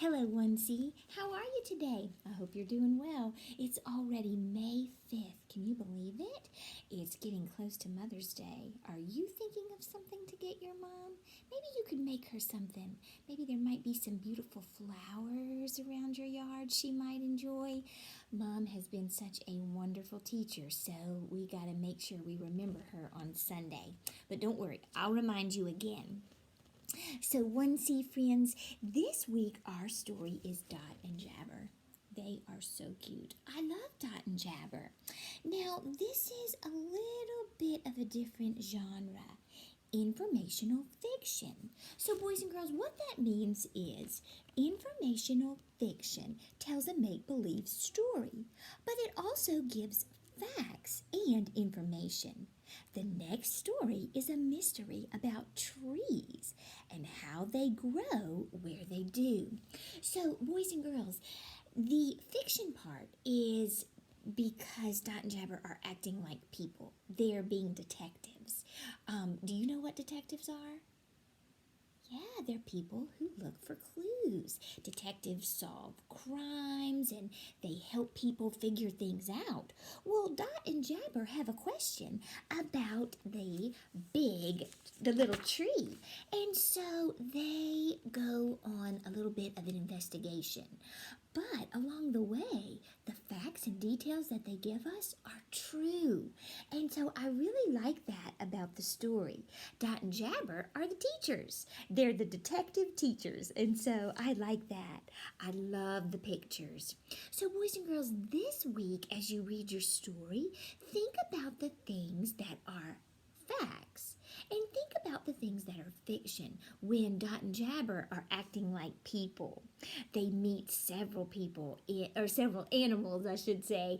Hello, 1C. How are you today? I hope you're doing well. It's already May 5th. Can you believe it? It's getting close to Mother's Day. Are you thinking of something to get your mom? Maybe you could make her something. Maybe there might be some beautiful flowers around your yard she might enjoy. Mom has been such a wonderful teacher, so we got to make sure we remember her on Sunday. But don't worry, I'll remind you again. So, 1C friends, this week our story is Dot and Jabber. They are so cute. I love Dot and Jabber. Now, this is a little bit of a different genre, informational fiction. So, boys and girls, what that means is informational fiction tells a make believe story, but it also gives facts and information. The next story is a mystery about trees and how they grow where they do. So, boys and girls, the fiction part is because Dot and Jabber are acting like people. They're being detectives. Do you know what detectives are? Yeah, they're people who look for clues. Detectives solve crimes and they help people figure things out. Well, Dot and Jabber have a question about the little tree. And so they go on a little bit of an investigation. But along the way, the facts and details that they give us are true. And so I really like that about the story. Dot and Jabber are the teachers. They're the detective teachers. And so I like that. I love the pictures. So, boys and girls, this week as you read your story, think about the things that are facts. And think about the things that are fiction when Dot and Jabber are acting like people. They meet several people, or several animals, I should say,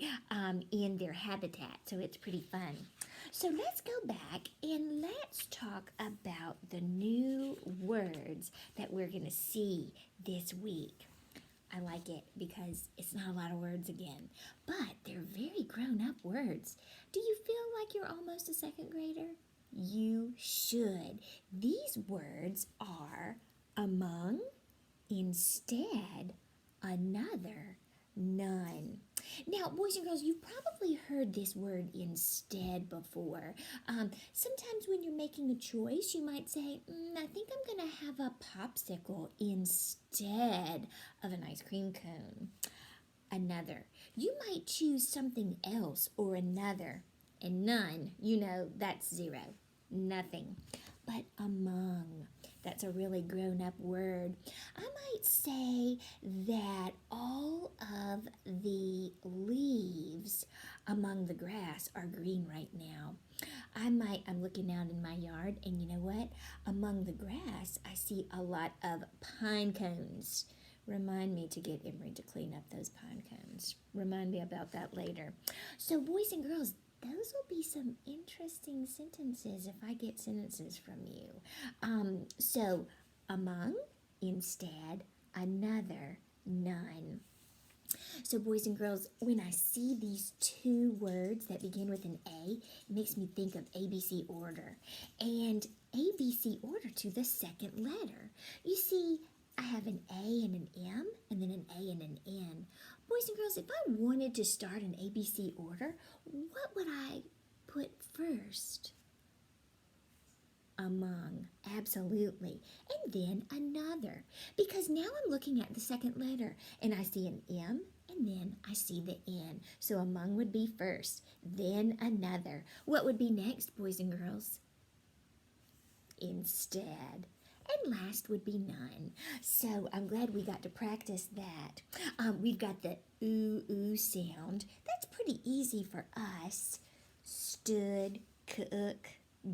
in their habitat. So it's pretty fun. So let's go back and let's talk about the new words that we're going to see this week. I like it because it's not a lot of words again, but they're very grown up words. Do you feel like you're almost a second grader? You should. These words are among, instead, another, none. Now, boys and girls, you've probably heard this word instead before. Sometimes when you're making a choice, you might say, I think I'm going to have a popsicle instead of an ice cream cone. Another. You might choose something else or another. And none, that's zero. Nothing. But among. That's a really grown up word. I might say that all of the leaves among the grass are green right now. I'm looking out in my yard, and you know what? Among the grass, I see a lot of pine cones. Remind me to get Emery to clean up those pine cones. Remind me about that later. So, boys and girls, those will be some interesting sentences if I get sentences from you. So, among, instead, another, none. So, boys and girls, when I see these two words that begin with an A, it makes me think of ABC order. And ABC order to the second letter. You see, I have an A and an M, and then an A and an N. Boys and girls, if I wanted to start an ABC order, what would I put first? Among, absolutely. And then another. Because now I'm looking at the second letter, and I see an M, and then I see the N. So among would be first, then another. What would be next, boys and girls? Instead. And last would be none. So I'm glad we got to practice that. We've got the ooh sound. That's pretty easy for us. Stood, cook,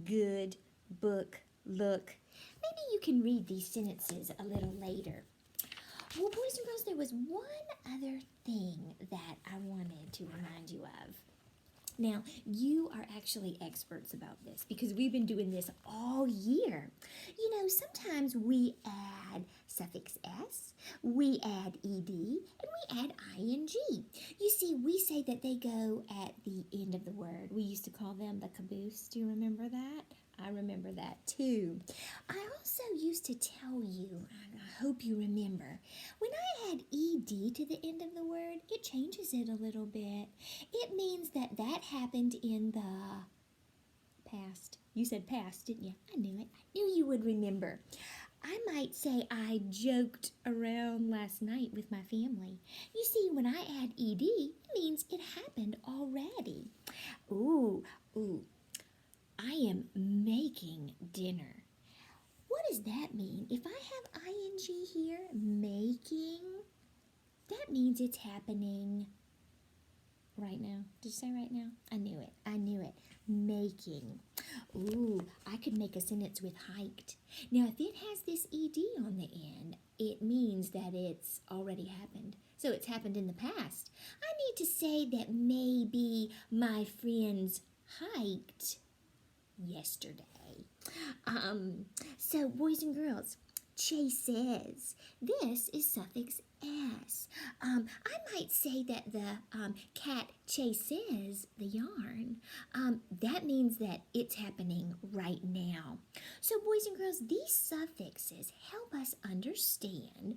good, book, look. Maybe you can read these sentences a little later. Well, boys and girls, there was one other thing that I wanted to remind you of. Now, you are actually experts about this because we've been doing this all year. Sometimes we add suffix s, we add ed, and we add ing. You see, we say that they go at the end of the word. We used to call them the caboose. Do you remember that? I remember that too. I also used to tell you, and I hope you remember, when I add ed to the end of the word, it changes it a little bit. It means that that happened in the past. You said past, didn't you? I knew it. I knew you would remember. I might say I joked around last night with my family. You see, when I add ed, it means it happened already. Ooh, ooh, I am making dinner. What does that mean? If I have ing here, making, that means it's happening right now. Did you say right now? I knew it. I knew it. Making. Ooh, I could make a sentence with hiked. Now, if it has this ed on the end, it means that it's already happened. So it's happened in the past. I need to say that maybe my friends hiked yesterday. So boys and girls, chases. This is suffix s. I might say that the cat chases the yarn. That means that it's happening right now. So boys and girls, these suffixes help us understand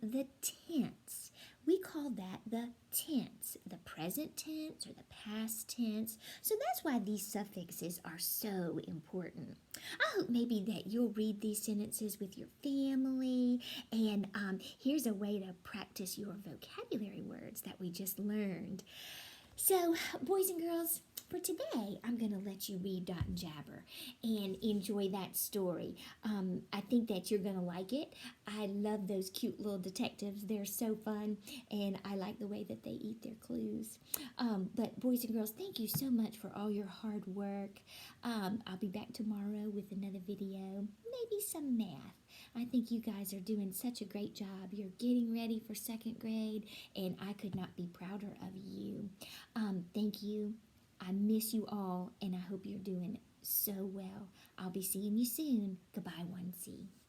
the tense. We call that the tense, the present tense or the past tense. So that's why these suffixes are so important. I hope maybe that you'll read these sentences with your family. And here's a way to practice your vocabulary words that we just learned. So, boys and girls, for today, I'm going to let you read Dot and Jabber and enjoy that story. I think that you're going to like it. I love those cute little detectives. They're so fun, and I like the way that they eat their clues. But, boys and girls, thank you so much for all your hard work. I'll be back tomorrow with another video, maybe some math. I think you guys are doing such a great job. You're getting ready for second grade, and I could not be prouder of you. Thank you. I miss you all, and I hope you're doing so well. I'll be seeing you soon. Goodbye, 1C.